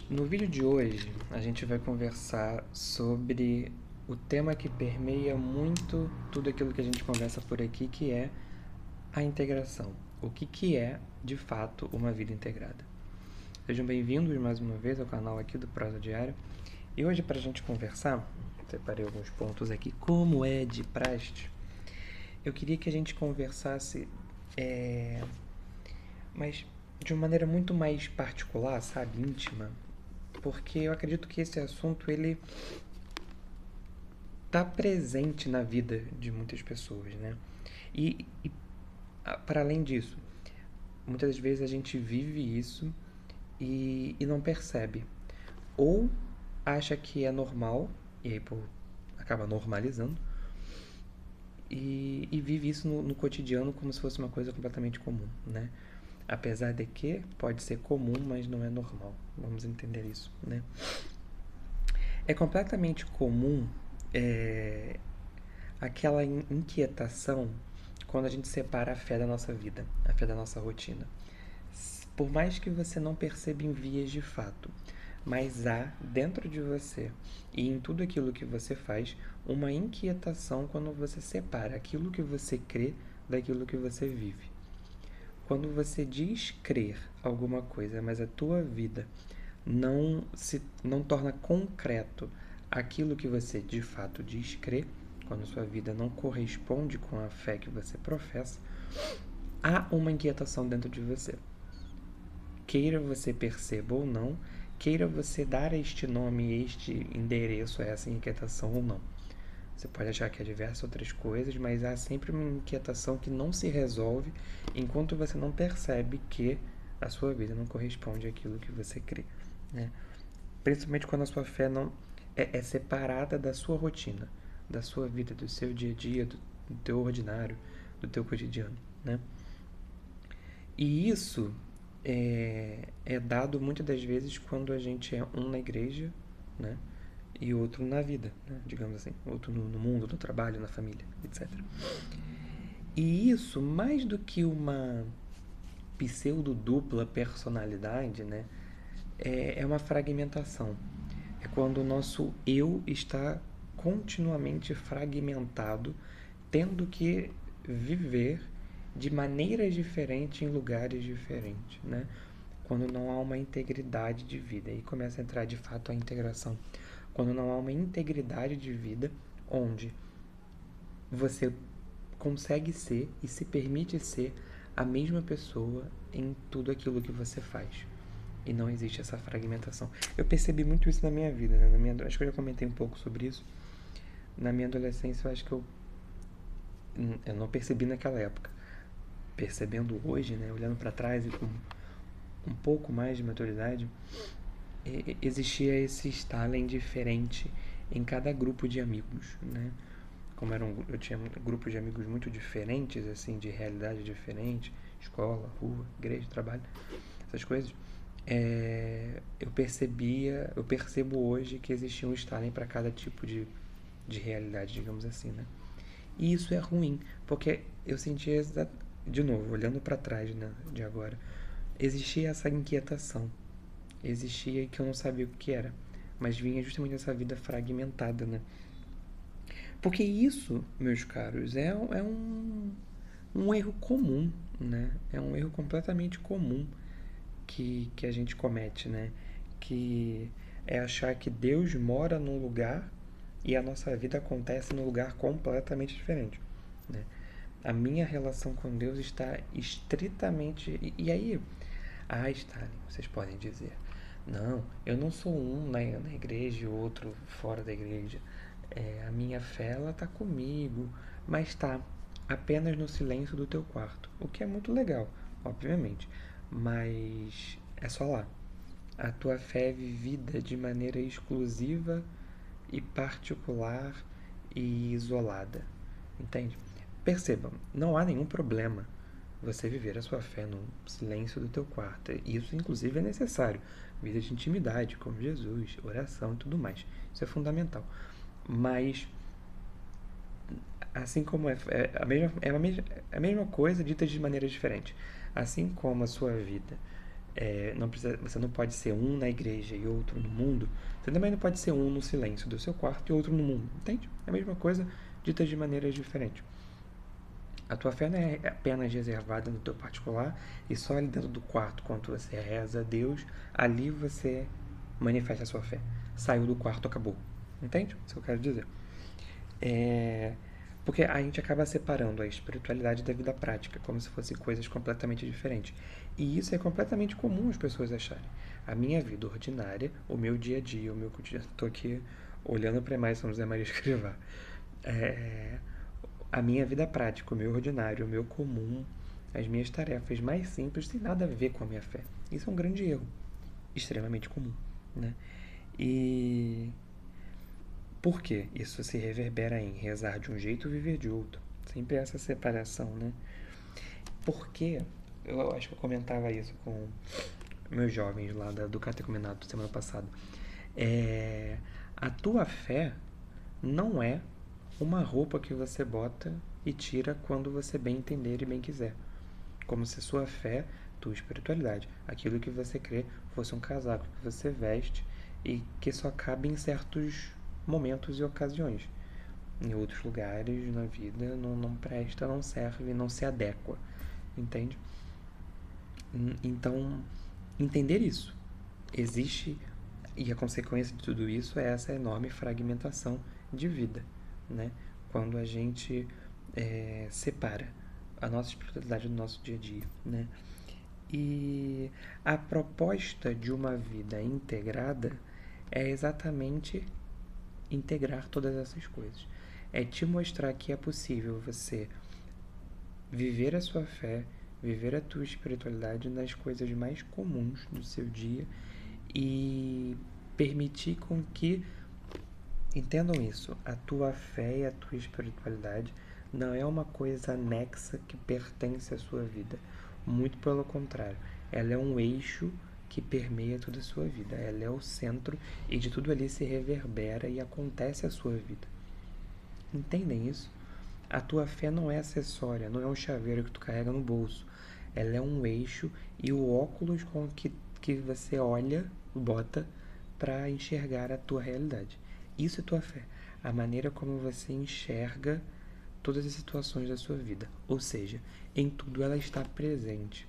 No vídeo de hoje, a gente vai conversar sobre o tema que permeia muito tudo aquilo que a gente conversa por aqui, que é a integração. O que é, de fato, uma vida integrada. Sejam bem-vindos mais uma vez ao canal aqui do Prosa Diária. E hoje, para a gente conversar, separei alguns pontos aqui, como é de praxe, eu queria que a gente conversasse, mas de uma maneira muito mais particular, sabe, íntima, porque eu acredito que esse assunto ele está presente na vida de muitas pessoas, né? E para além disso, muitas vezes a gente vive isso e não percebe. Ou acha que é normal, e aí acaba normalizando, e vive isso no cotidiano como se fosse uma coisa completamente comum, né? Apesar de que pode ser comum, mas não é normal. Vamos entender isso, né? É completamente comum aquela inquietação quando a gente separa a fé da nossa vida, a fé da nossa rotina. Por mais que você não perceba em vias de fato, mas há dentro de você e em tudo aquilo que você faz uma inquietação quando você separa aquilo que você crê daquilo que você vive. Quando você diz crer alguma coisa, mas a tua vida não torna concreto aquilo que você de fato diz crer, quando sua vida não corresponde com a fé que você professa, há uma inquietação dentro de você. Queira você perceba ou não, queira você dar este nome, este endereço a essa inquietação ou não. Você pode achar que é diversas outras coisas, mas há sempre uma inquietação que não se resolve enquanto você não percebe que a sua vida não corresponde àquilo que você crê, né? Principalmente quando a sua fé não é separada da sua rotina, da sua vida, do seu dia a dia, do teu ordinário, do teu cotidiano, né? E isso é dado muitas das vezes quando a gente é um na igreja, né? E outro na vida, né? Digamos assim, outro no mundo, no trabalho, na família, etc. E isso, mais do que uma pseudo-dupla personalidade, né? É uma fragmentação. É quando o nosso eu está continuamente fragmentado, tendo que viver de maneiras diferentes em lugares diferentes, né? Quando não há uma integridade de vida. Aí começa a entrar de fato a integração. Quando não há uma integridade de vida, onde você consegue ser e se permite ser a mesma pessoa em tudo aquilo que você faz. E não existe essa fragmentação. Eu percebi muito isso na minha vida, né? Acho que eu já comentei um pouco sobre isso. Na minha adolescência, eu acho que eu não percebi naquela época. Percebendo hoje, né? Olhando para trás e com um pouco mais de maturidade, existia esse Stalin diferente em cada grupo de amigos, né? Como eu tinha grupos de amigos muito diferentes, assim, de realidade diferente, escola, rua, igreja, trabalho, essas coisas, eu percebo hoje que existia um Stalin para cada tipo de realidade, digamos assim, né? E isso é ruim, porque eu sentia, de novo, olhando para trás, né, de agora, existia essa inquietação, existia que eu não sabia o que era, mas vinha justamente essa vida fragmentada, né? Porque isso, meus caros, um erro comum, né? É um erro completamente comum que a gente comete, né? Que é achar que Deus mora num lugar e a nossa vida acontece num lugar completamente diferente, né? A minha relação com Deus está estritamente... E aí, Stalin, vocês podem dizer, não, eu não sou um na igreja e outro fora da igreja. A minha fé, ela tá comigo, mas tá apenas no silêncio do teu quarto. O que é muito legal, obviamente. Mas é só lá. A tua fé é vivida de maneira exclusiva e particular e isolada. Entende? Percebam, não há nenhum problema você viver a sua fé no silêncio do teu quarto. Isso, inclusive, é necessário. Vida de intimidade, como Jesus, oração e tudo mais. Isso é fundamental. Mas, assim como é a mesma coisa dita de maneira diferente. Assim como a sua vida Você não pode ser um na igreja e outro no mundo. Você também não pode ser um no silêncio do seu quarto e outro no mundo, entende? É a mesma coisa, dita de maneiras diferentes. A tua fé não é apenas reservada no teu particular e só ali dentro do quarto, quando você reza a Deus, ali você manifesta a sua fé. Saiu do quarto, acabou. Entende? Isso que eu quero dizer. Porque a gente acaba separando a espiritualidade da vida prática, como se fossem coisas completamente diferentes. E isso é completamente comum as pessoas acharem. A minha vida ordinária, o meu dia a dia, o meu cotidiano. Estou aqui olhando para mais São José Maria Escrivá. A minha vida prática, o meu ordinário, o meu comum, as minhas tarefas mais simples, tem nada a ver com a minha fé. Isso é um grande erro, extremamente comum, né? E por quê? Isso se reverbera em rezar de um jeito e viver de outro. Sempre essa separação, né? Porque eu acho que eu comentava isso com meus jovens lá do catecumenato semana passada. É, a tua fé não é uma roupa que você bota e tira quando você bem entender e bem quiser. Como se sua fé, tua espiritualidade, aquilo que você crê, fosse um casaco que você veste e que só cabe em certos momentos e ocasiões. Em outros lugares na vida não presta, não serve, não se adequa. Entende? Então, entender isso. Existe, e a consequência de tudo isso é essa enorme fragmentação de vida, né? Quando a gente separa a nossa espiritualidade do nosso dia a dia, né? E a proposta de uma vida integrada é exatamente integrar todas essas coisas. É te mostrar que é possível você viver a sua fé, viver a tua espiritualidade nas coisas mais comuns do seu dia e permitir com que entendam isso. A tua fé e a tua espiritualidade não é uma coisa anexa que pertence à sua vida. Muito pelo contrário. Ela é um eixo que permeia toda a sua vida. Ela é o centro e de tudo ali se reverbera e acontece a sua vida. Entendem isso? A tua fé não é acessória, não é um chaveiro que tu carrega no bolso. Ela é um eixo e o óculos com que você olha, bota, para enxergar a tua realidade. Isso é tua fé. A maneira como você enxerga todas as situações da sua vida. Ou seja, em tudo ela está presente.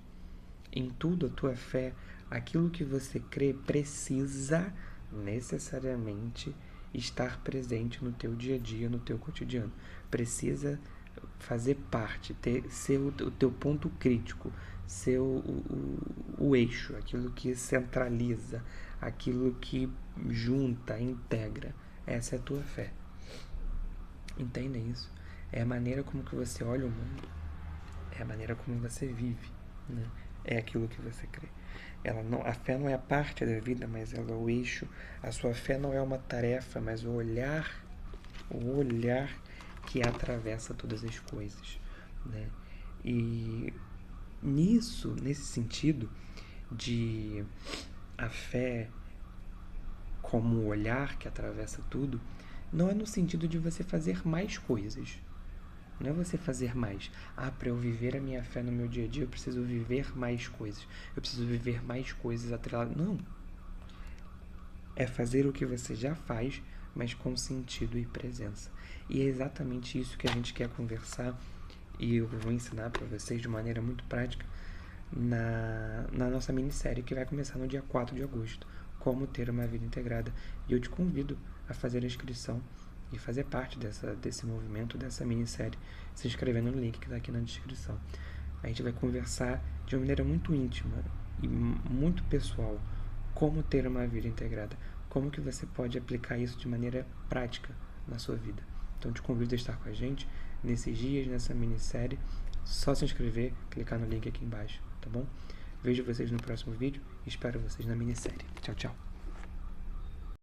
Em tudo a tua fé, aquilo que você crê precisa necessariamente estar presente no teu dia a dia, no teu cotidiano. Precisa fazer parte, ser o teu ponto crítico, ser o eixo, aquilo que centraliza, aquilo que junta, integra. Essa é a tua fé. Entendem isso? É a maneira como que você olha o mundo. É a maneira como você vive, né? É aquilo que você crê. A fé não é a parte da vida, mas ela é o eixo. A sua fé não é uma tarefa, mas o olhar que atravessa todas as coisas, né? E nesse sentido de a fé como o olhar que atravessa tudo, não é no sentido de você fazer mais coisas. Não é você fazer mais. Para eu viver a minha fé no meu dia a dia, eu preciso viver mais coisas. Eu preciso viver mais coisas atreladas. Não. É fazer o que você já faz, mas com sentido e presença. E é exatamente isso que a gente quer conversar. E eu vou ensinar para vocês de maneira muito prática na nossa minissérie que vai começar no dia 4 de agosto. Como ter uma vida integrada. E eu te convido a fazer a inscrição e fazer parte desse movimento, dessa minissérie, se inscrevendo no link que está aqui na descrição. A gente vai conversar de uma maneira muito íntima e muito pessoal como ter uma vida integrada, como que você pode aplicar isso de maneira prática na sua vida. Então te convido a estar com a gente nesses dias, nessa minissérie. Só se inscrever, clicar no link aqui embaixo, tá bom? Vejo vocês no próximo vídeo e espero vocês na minissérie. Tchau, tchau.